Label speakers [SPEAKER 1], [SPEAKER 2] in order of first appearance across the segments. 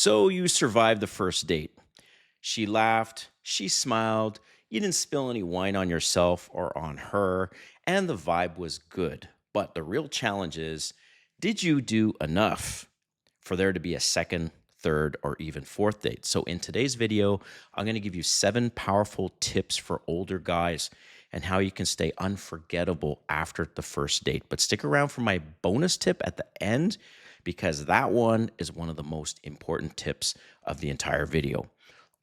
[SPEAKER 1] So you survived the first date. She laughed, she smiled, you didn't spill any wine on yourself or on her, and the vibe was good. But the real challenge is, did you do enough for there to be a second, third, or even fourth date? So in today's video, I'm going to give you 7 powerful tips for older guys and how you can stay unforgettable after the first date. But stick around for my bonus tip at the end because that one is one of the most important tips of the entire video.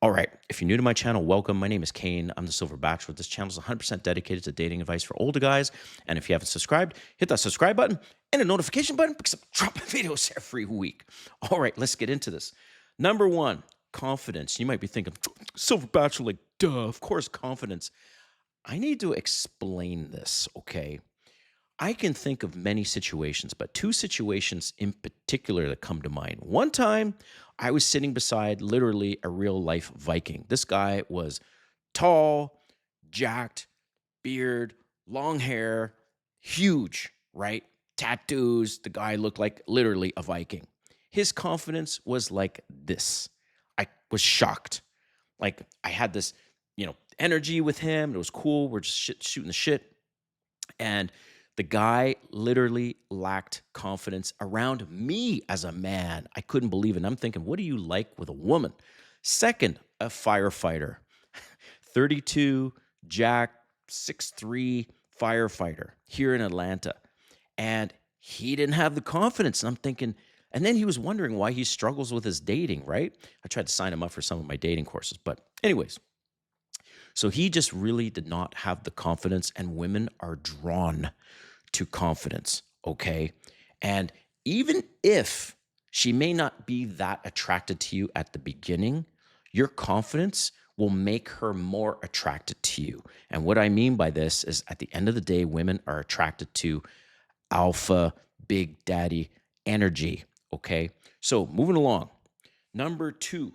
[SPEAKER 1] All right, if you're new to my channel, welcome. My name is Kane. I'm the Silver Bachelor. This channel is 100% dedicated to dating advice for older guys. And if you haven't subscribed, hit that subscribe button and the notification button because I'm dropping videos every week. All right, let's get into this. Number one, confidence. You might be thinking, Silver Bachelor, like, duh, of course, confidence. I need to explain this, okay? I can think of many situations, but 2 situations in particular that come to mind. One time, I was sitting beside literally a real life Viking. This guy was tall, jacked, beard, long hair, huge, right? Tattoos. The guy looked like literally a Viking. His confidence was like this. I was shocked. Like I had this, energy with him. It was cool. We're just shooting the shit. And the guy literally lacked confidence around me as a man. I couldn't believe it. And I'm thinking, what do you like with a woman? Second, a firefighter. 32, Jack, 6'3", firefighter here in Atlanta. And he didn't have the confidence. And I'm thinking, and then he was wondering why he struggles with his dating, right? I tried to sign him up for some of my dating courses. But anyways, so he just really did not have the confidence, and women are drawn to confidence, okay? And even if she may not be that attracted to you at the beginning, your confidence will make her more attracted to you. And what I mean by this is at the end of the day, women are attracted to alpha, big daddy energy, okay? So moving along. Number 2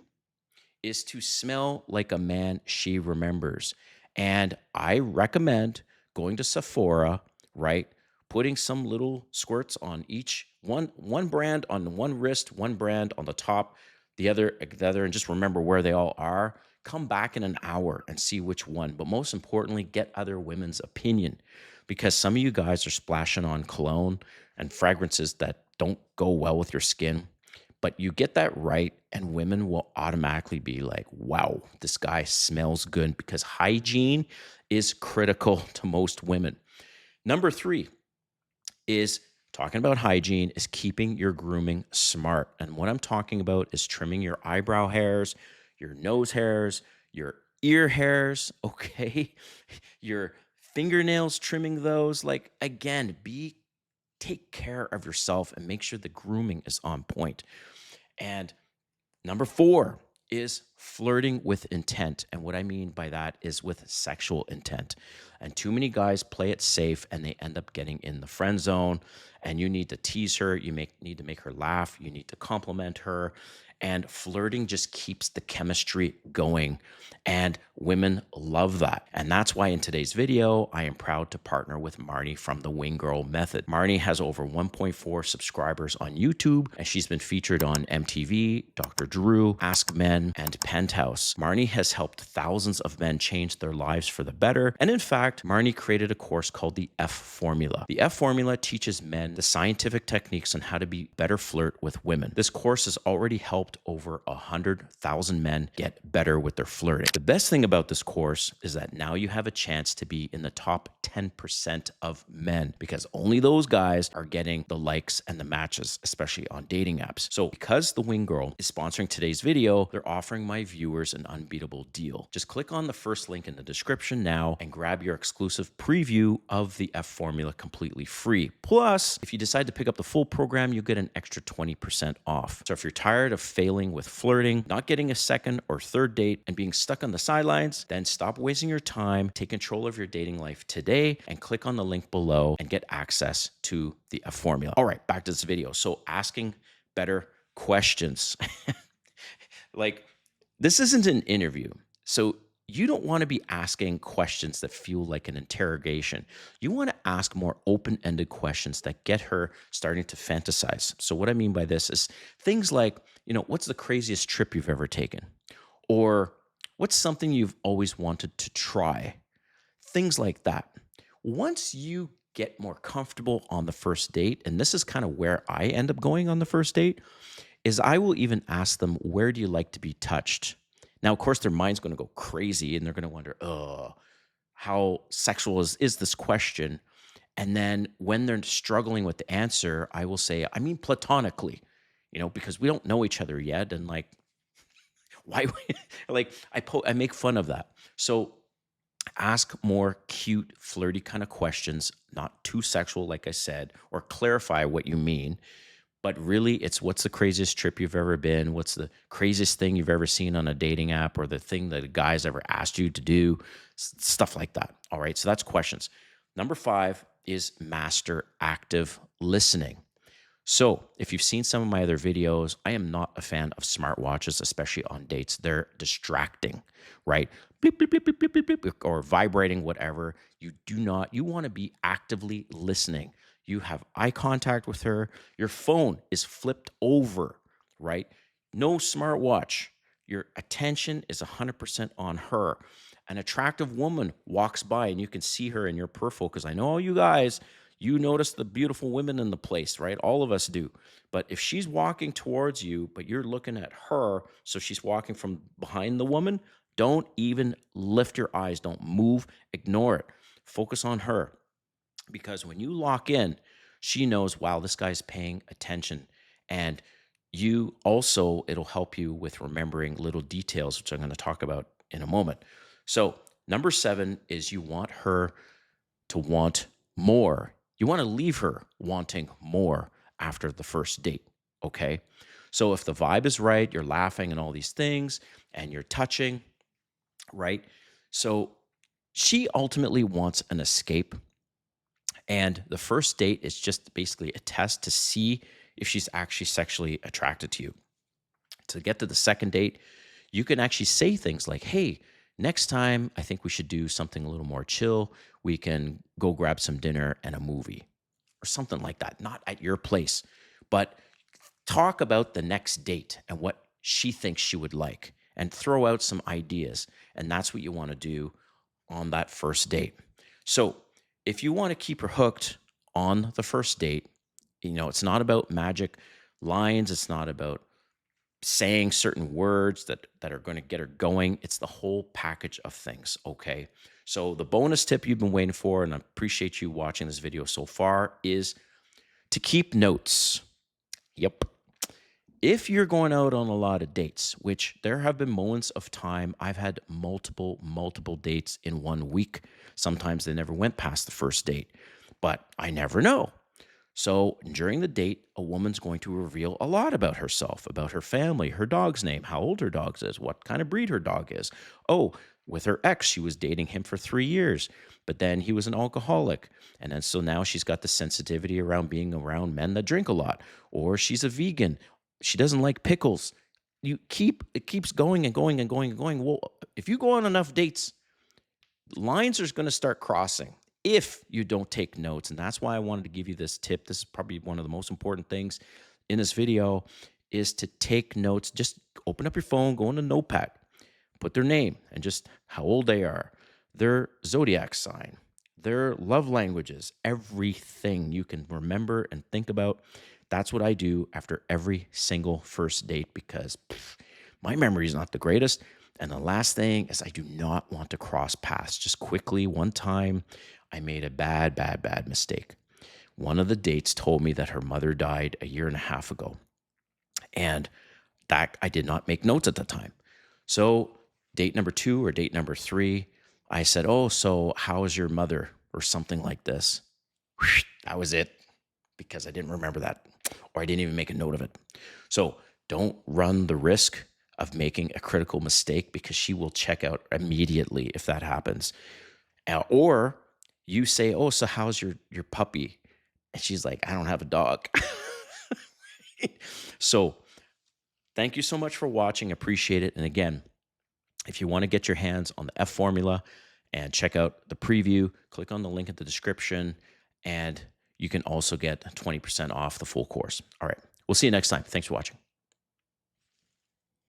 [SPEAKER 1] is to smell like a man she remembers. And I recommend going to Sephora, right? Putting some little squirts on each one brand on one wrist, one brand on the top, the other, and just remember where they all are. Come back in an hour and see which one. But most importantly, get other women's opinion because some of you guys are splashing on cologne and fragrances that don't go well with your skin. But you get that right, and women will automatically be like, wow, this guy smells good because hygiene is critical to most women. Number 3 is talking about hygiene is keeping your grooming smart. And what I'm talking about is trimming your eyebrow hairs, your nose hairs, your ear hairs, okay? Your fingernails, trimming those. Like, again, take care of yourself and make sure the grooming is on point. And number 4 is flirting with intent. And what I mean by that is with sexual intent. And too many guys play it safe and they end up getting in the friend zone. And you need to tease her. You need to make her laugh. You need to compliment her. And flirting just keeps the chemistry going. And women love that. And that's why in today's video, I am proud to partner with Marnie from the Wing Girl Method. Marnie has over 1.4 subscribers on YouTube, and she's been featured on MTV, Dr. Drew, Ask Men, and Penthouse. Marnie has helped thousands of men change their lives for the better. And in fact, Marnie created a course called the F Formula. The F Formula teaches men the scientific techniques on how to be better flirt with women. This course has already helped over 100,000 men get better with their flirting. The best thing about this course is that now you have a chance to be in the top 10% of men because only those guys are getting the likes and the matches, especially on dating apps. So because the Wing Girl is sponsoring today's video, they're offering my viewers an unbeatable deal. Just click on the first link in the description now and grab your exclusive preview of the F Formula completely free. Plus, if you decide to pick up the full program, you get an extra 20% off. So if you're tired of failing with flirting, not getting a second or third date, and being stuck on the sidelines, then stop wasting your time, take control of your dating life today, and click on the link below and get access to the F Formula. All right, back to this video. So asking better questions. Like, this isn't an interview. So you don't want to be asking questions that feel like an interrogation. You want to ask more open ended questions that get her starting to fantasize. So, what I mean by this is things like, what's the craziest trip you've ever taken? Or what's something you've always wanted to try? Things like that. Once you get more comfortable on the first date, and this is kind of where I end up going on the first date, is I will even ask them, where do you like to be touched? Now, of course, their mind's going to go crazy and they're going to wonder, oh, how sexual is this question? And then when they're struggling with the answer, I will say, I mean, platonically, because we don't know each other yet. And like, why, like, I make fun of that. So ask more cute, flirty kind of questions, not too sexual, like I said, or clarify what you mean. But really, it's what's the craziest trip you've ever been? What's the craziest thing you've ever seen on a dating app or the thing that a guy's ever asked you to do? Stuff like that. All right. So that's questions. Number 5 is master active listening. So, if you've seen some of my other videos, I am not a fan of smartwatches, especially on dates. They're distracting, right? Bleep, bleep, bleep, bleep, bleep, bleep, bleep, or vibrating, whatever. You want to be actively listening. You have eye contact with her. Your phone is flipped over, right? No smartwatch. Your attention is 100% on her. An attractive woman walks by and you can see her in your peripheral because I know all you guys, you notice the beautiful women in the place, right? All of us do. But if she's walking towards you, but you're looking at her, so she's walking from behind the woman, don't even lift your eyes. Don't move. Ignore it. Focus on her. Because when you lock in, she knows, wow, this guy's paying attention. And you also, it'll help you with remembering little details, which I'm going to talk about in a moment. So, number 7 is you want her to want more. You want to leave her wanting more after the first date. Okay. So if the vibe is right, you're laughing and all these things, and you're touching, right? So she ultimately wants an escape. And the first date is just basically a test to see if she's actually sexually attracted to you. To get to the second date, you can actually say things like, hey, next time I think we should do something a little more chill. We can go grab some dinner and a movie or something like that. Not at your place, but talk about the next date and what she thinks she would like and throw out some ideas. And that's what you want to do on that first date. So if you want to keep her hooked on the first date, it's not about magic lines. It's not about saying certain words that are going to get her going. It's the whole package of things. Okay. So the bonus tip you've been waiting for, and I appreciate you watching this video so far, is to keep notes. Yep. If you're going out on a lot of dates, which there have been moments of time, I've had multiple dates in 1 week. Sometimes they never went past the first date, but I never know. So during the date, a woman's going to reveal a lot about herself, about her family, her dog's name, how old her dog is, what kind of breed her dog is. Oh, with her ex, she was dating him for 3 years, but then he was an alcoholic. And then so now she's got the sensitivity around being around men that drink a lot, or she's a vegan. She doesn't like pickles. It keeps going and going and going and going. Well, if you go on enough dates, lines are going to start crossing if you don't take notes. And that's why I wanted to give you this tip. This is probably one of the most important things in this video, is to take notes. Just open up your phone, go into Notepad, put their name and just how old they are, their zodiac sign, their love languages, everything you can remember and think about. That's what I do after every single first date because my memory is not the greatest. And the last thing is I do not want to cross paths. Just quickly, one time I made a bad mistake. One of the dates told me that her mother died a year and a half ago. And that I did not make notes at the time. So date number 2 or date number 3, I said, oh, so how is your mother? Or something like this. That was it because I didn't remember that or I didn't even make a note of it. So don't run the risk of making a critical mistake because she will check out immediately if that happens. Or you say, oh, so how's your puppy? And she's like, I don't have a dog. So thank you so much for watching. Appreciate it. And again, If you want to get your hands on the F formula and check out the preview, click on the link in the description, and you can also get 20% off the full course. All right. We'll see you next time. Thanks for watching.